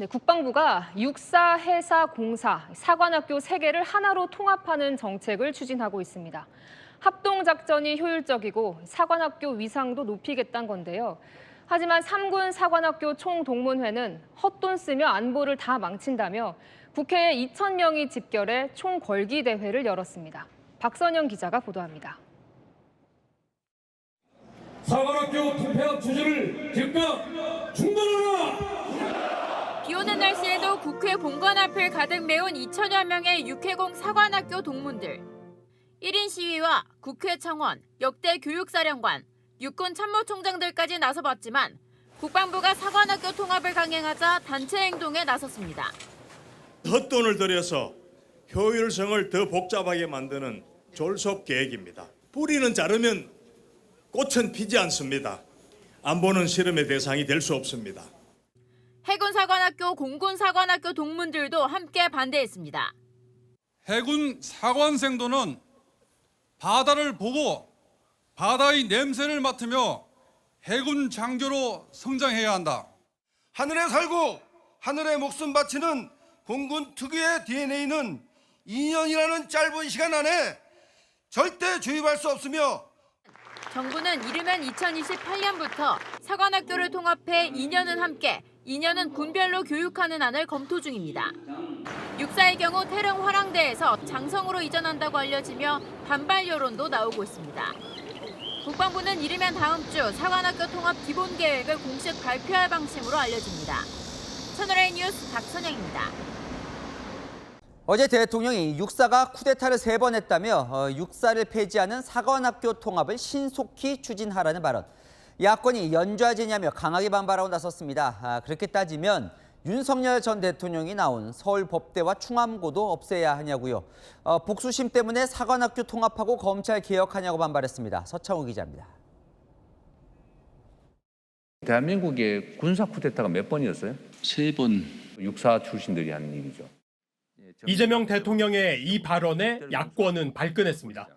네, 국방부가 육사, 해사, 공사, 사관학교 3개를 하나로 통합하는 정책을 추진하고 있습니다. 합동작전이 효율적이고 사관학교 위상도 높이겠다는 건데요. 하지만 3군 사관학교 총동문회는 헛돈 쓰며 안보를 다 망친다며 국회에 2,000명이 집결해 총걸기 대회를 열었습니다. 박선영 기자가 보도합니다. 사관학교 통폐합 추진을 즉각 중단하라! 비 오는 날씨에도 국회 본관 앞을 가득 메운 2천여 명의 육해공 사관학교 동문들. 1인 시위와 국회 청원, 역대 교육사령관, 육군 참모총장들까지 나서봤지만 국방부가 사관학교 통합을 강행하자 단체 행동에 나섰습니다. 헛돈을 들여서 효율성을 더 복잡하게 만드는 졸속 계획입니다. 뿌리는 자르면 꽃은 피지 않습니다. 안보는 실험의 대상이 될 수 없습니다. 해군사관학교, 공군사관학교 동문들도 함께 반대했습니다. 해군 사관생도는 바다를 보고 바다의 냄새를 맡으며 해군 장교로 성장해야 한다. 하늘에 살고 하늘에 목숨 바치는 공군 특유의 DNA는 2년이라는 짧은 시간 안에 절대 주입할 수 없으며 정부는 이르면 2028년부터 사관학교를 통합해 2년은 함께, 2년은 군별로 교육하는 안을 검토 중입니다. 육사의 경우 태릉 화랑대에서 장성으로 이전한다고 알려지며 반발 여론도 나오고 있습니다. 국방부는 이르면 다음 주 사관학교 통합 기본 계획을 공식 발표할 방침으로 알려집니다. 채널A 뉴스 박선영입니다. 어제 대통령이 육사가 쿠데타를 3번 했다며 육사를 폐지하는 사관학교 통합을 신속히 추진하라는 발언. 야권이 연좌제냐며 강하게 반발하고 나섰습니다. 그렇게 따지면 윤석열 전 대통령이 나온 서울법대와 충암고도 없애야 하냐고요. 복수심 때문에 사관학교 통합하고 검찰 개혁하냐고 반발했습니다. 서창우 기자입니다. 대한민국의 군사 쿠데타가 몇 번이었어요? 3번. 육사 출신들이 하는 일이죠. 이재명 대통령의 이 발언에 야권은 발끈했습니다.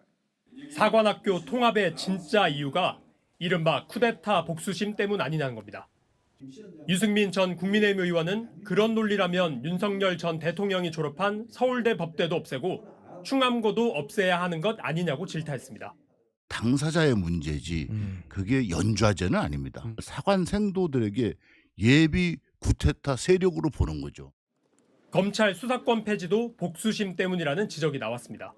사관학교 통합의 진짜 이유가 이른바 쿠데타 복수심 때문 아니냐는 겁니다. 유승민 전 국민의힘 의원은 그런 논리라면 윤석열 전 대통령이 졸업한 서울대 법대도 없애고 충암고도 없애야 하는 것 아니냐고 질타했습니다. 당사자의 문제지 그게 연좌제는 아닙니다. 사관생도들에게 예비 쿠데타 세력으로 보는 거죠. 검찰 수사권 폐지도 복수심 때문이라는 지적이 나왔습니다.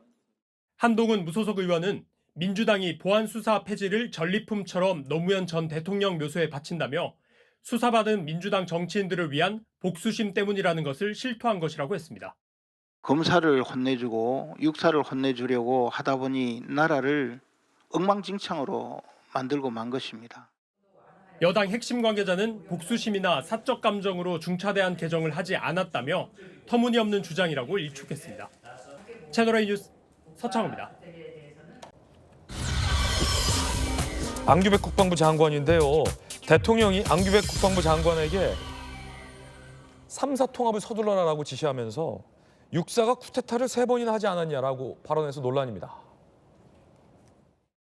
한동훈 무소속 의원은 민주당이 보안수사 폐지를 전리품처럼 노무현 전 대통령 묘소에 바친다며 수사받은 민주당 정치인들을 위한 복수심 때문이라는 것을 실토한 것이라고 했습니다. 검사를 혼내주고 육사를 혼내주려고 하다 보니 나라를 엉망진창으로 만들고 만 것입니다. 여당 핵심 관계자는 복수심이나 사적 감정으로 중차대한 개정을 하지 않았다며 터무니없는 주장이라고 일축했습니다. 채널A 뉴스 서창우입니다. 안규백 국방부 장관인데요. 대통령이 안규백 국방부 장관에게 3사 통합을 서둘러라라고 지시하면서 육사가 쿠데타를 3번이나 하지 않았냐라고 발언해서 논란입니다.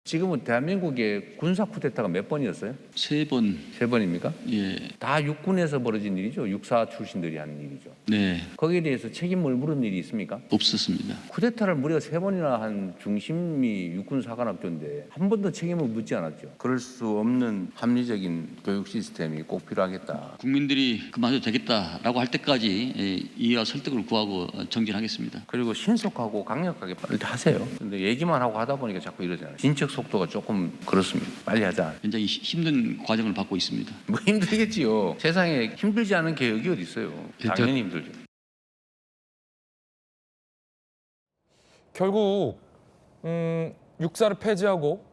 지금은 대한민국의 군사 쿠데타가 몇 번이었어요? 3번. 3번입니까? 예. 다 육군에서 벌어진 일이죠. 육사 출신들이 하는 일이죠. 네. 거기에 대해서 책임을 물은 일이 있습니까? 없었습니다. 쿠데타를 무려 3번이나 한 중심이 육군 사관학교인데 한 번도 책임을 묻지 않았죠. 그럴 수 없는 합리적인 교육 시스템이 꼭 필요하겠다. 국민들이 그만해도 되겠다라고 할 때까지 이해와 설득을 구하고 정진하겠습니다. 그리고 신속하고 강력하게 빨리 하세요. 근데 얘기만 하고 하다 보니까 자꾸 이러잖아요. 진척 속도가 조금 그렇습니다. 빨리 하자. 굉장히 힘든 과정을 받고 있습니다. 뭐 힘들겠지요. 세상에 힘들지 않은 개혁이 어디 있어요. 당연히 힘들죠. 결국 육사를 폐지하고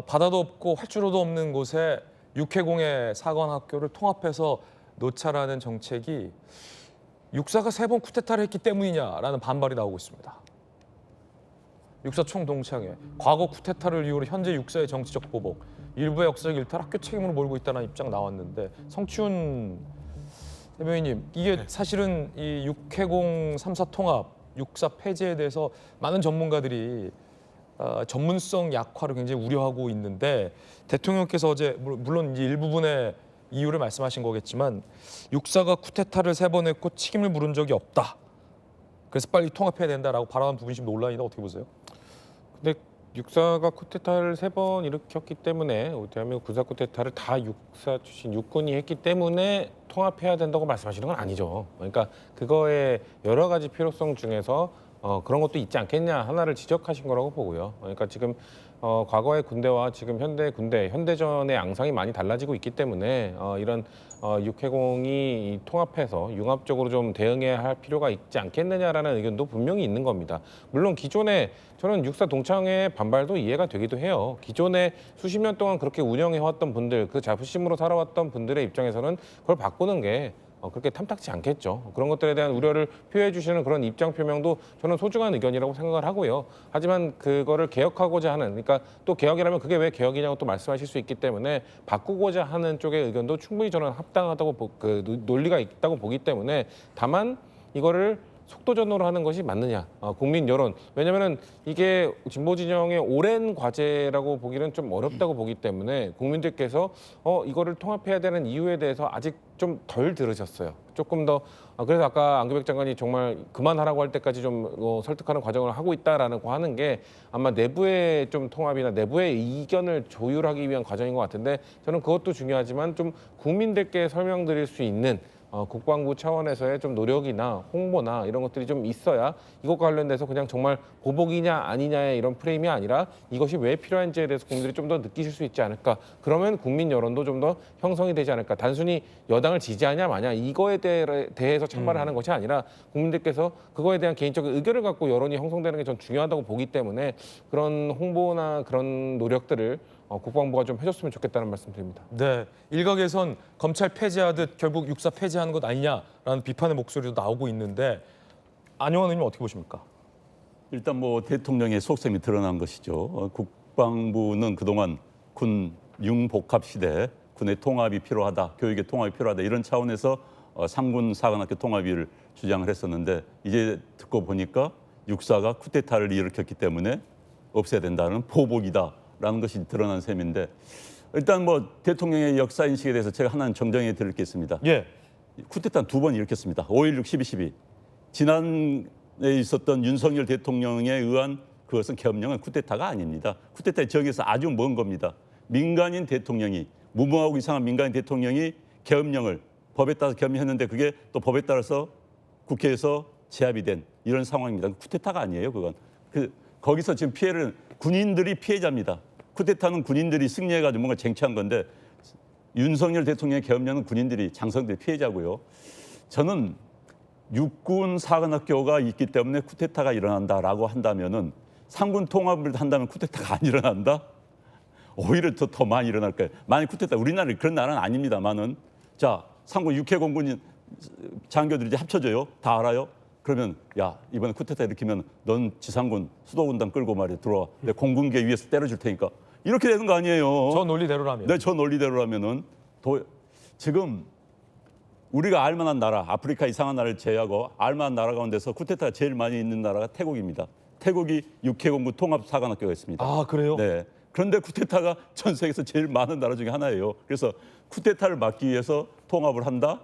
바다도 없고 활주로도 없는 곳에 육해공의 사관학교를 통합해서 놓자라는 정책이 육사가 3번 쿠데타를 했기 때문이냐라는 반발이 나오고 있습니다. 육사 총동창회, 과거 쿠데타를 이유로 현재 육사의 정치적 보복, 일부의 역사적 일탈, 학교 책임으로 몰고 있다는 입장 나왔는데 성치훈 대변인님, 이게 사실은 이 육해공 3사 통합, 육사 폐지에 대해서 많은 전문가들이 전문성 약화를 굉장히 우려하고 있는데 대통령께서 어제 물론 이제 일부분의 이유를 말씀하신 거겠지만 육사가 쿠데타를 3번 했고 책임을 물은 적이 없다. 그래서 빨리 통합해야 된다라고 발언한 부분이 지금 논란이다. 어떻게 보세요? 근데 육사가 쿠데타를 3번 일으켰기 때문에 대한민국 군사 쿠데타를 다 육사 출신 육군이 했기 때문에 통합해야 된다고 말씀하시는 건 아니죠. 그러니까 그거의 여러 가지 필요성 중에서 그런 것도 있지 않겠냐 하나를 지적하신 거라고 보고요. 그러니까 지금 과거의 군대와 지금 현대 군대, 현대전의 양상이 많이 달라지고 있기 때문에 이런 육해공이 통합해서 융합적으로 좀 대응해야 할 필요가 있지 않겠느냐라는 의견도 분명히 있는 겁니다. 물론 기존에 저는 육사 동창회의 반발도 이해가 되기도 해요. 기존에 수십 년 동안 그렇게 운영해왔던 분들, 그 자부심으로 살아왔던 분들의 입장에서는 그걸 바꾸는 게 그렇게 탐탁지 않겠죠. 그런 것들에 대한 우려를 표해 주시는 그런 입장 표명도 저는 소중한 의견이라고 생각을 하고요. 하지만 그거를 개혁하고자 하는, 그러니까 또 개혁이라면 그게 왜 개혁이냐고 또 말씀하실 수 있기 때문에 바꾸고자 하는 쪽의 의견도 충분히 저는 합당하다고 논리가 있다고 보기 때문에, 다만 이거를 속도전으로 하는 것이 맞느냐, 국민 여론, 왜냐하면 이게 진보 진영의 오랜 과제라고 보기는 좀 어렵다고 보기 때문에 국민들께서 이거를 통합해야 되는 이유에 대해서 아직 좀 덜 들으셨어요. 조금 더, 그래서 아까 안규백 장관이 정말 그만하라고 할 때까지 좀 설득하는 과정을 하고 있다라고 하는 게 아마 내부의 좀 통합이나 내부의 의견을 조율하기 위한 과정인 것 같은데, 저는 그것도 중요하지만 좀 국민들께 설명드릴 수 있는 국방부 차원에서의 좀 노력이나 홍보나 이런 것들이 좀 있어야 이것과 관련돼서 그냥 정말 보복이냐 아니냐의 이런 프레임이 아니라 이것이 왜 필요한지에 대해서 국민들이 좀 더 느끼실 수 있지 않을까. 그러면 국민 여론도 좀 더 형성이 되지 않을까. 단순히 여당을 지지하냐 마냐 이거에 대해서 찬반을 하는 것이 아니라 국민들께서 그거에 대한 개인적인 의견을 갖고 여론이 형성되는 게 전 중요하다고 보기 때문에 그런 홍보나 그런 노력들을 국방부가 좀 해줬으면 좋겠다는 말씀드립니다. 네, 일각에선 검찰 폐지하듯 결국 육사 폐지하는 것 아니냐라는 비판의 목소리도 나오고 있는데, 안영환 의원님 어떻게 보십니까? 일단 뭐 대통령의 속셈이 드러난 것이죠. 국방부는 그동안 군 융복합 시대, 군의 통합이 필요하다, 교육의 통합이 필요하다 이런 차원에서 상군 사관학교 통합을 주장을 했었는데, 이제 듣고 보니까 육사가 쿠데타를 일으켰기 때문에 없애야 된다는 보복이다 라는 것이 드러난 셈인데, 일단 뭐 대통령의 역사 인식에 대해서 제가 하나는 정정해 드리겠습니다. 예. 쿠데타는 2번 일으켰습니다. 5.16, 12.12. 지난해 있었던 윤석열 대통령에 의한 그것은 계엄령은 쿠데타가 아닙니다. 쿠데타의 정의에서 아주 먼 겁니다. 민간인 대통령이, 무모하고 이상한 민간인 대통령이 계엄령을 법에 따라서 계엄했는데 그게 또 법에 따라서 국회에서 제압이 된 이런 상황입니다. 쿠데타가 아니에요, 그건. 거기서 지금 피해를, 군인들이 피해자입니다. 쿠데타는 군인들이 승리해가지고 뭔가 쟁취한 건데, 윤석열 대통령의 계엄령은 군인들이, 장성들이 피해자고요. 저는 육군 사관학교가 있기 때문에 쿠데타가 일어난다라고 한다면은, 상군 통합을 한다면 쿠데타가 안 일어난다? 오히려 더 많이 일어날 거예요. 만약 쿠데타, 우리나라 그런 나라는 아닙니다만은, 자, 상군 육해공군 장교들이 이제 합쳐져요. 다 알아요. 그러면 야, 이번에 쿠데타 일으키면 넌 지상군 수도군단 끌고 말이야 들어와. 내 공군계 위에서 때려줄 테니까. 이렇게 되는 거 아니에요. 저 논리대로라면. 네, 저 논리대로라면은 지금 우리가 알만한 나라, 아프리카 이상한 나라를 제외하고 알만한 나라 가운데서 쿠데타가 제일 많이 있는 나라가 태국입니다. 태국이 육해공군 통합사관학교가 있습니다. 아, 그래요? 네. 그런데 쿠데타가 전 세계에서 제일 많은 나라 중에 하나예요. 그래서 쿠데타를 막기 위해서 통합을 한다?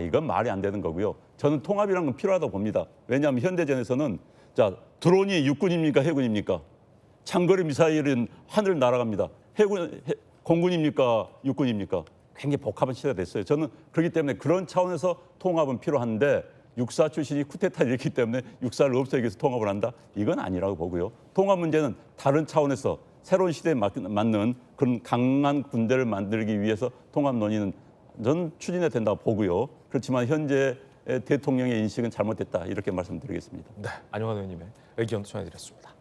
이건 말이 안 되는 거고요. 저는 통합이라는 건 필요하다고 봅니다. 왜냐하면 현대전에서는, 자, 드론이 육군입니까 해군입니까? 장거리 미사일은 하늘 날아갑니다. 공군입니까 육군입니까? 굉장히 복잡한 시대가 됐어요. 저는 그렇기 때문에 그런 차원에서 통합은 필요한데, 육사 출신이 쿠데타를 일으키기 때문에 육사를 없애기 위해서 통합을 한다? 이건 아니라고 보고요. 통합 문제는 다른 차원에서 새로운 시대에 맞는 그런 강한 군대를 만들기 위해서 통합 논의는 저는 추진해야 된다고 보고요. 그렇지만 현재 대통령의 인식은 잘못됐다, 이렇게 말씀드리겠습니다. 네, 안영환 의원님의 의견도 전해드렸습니다.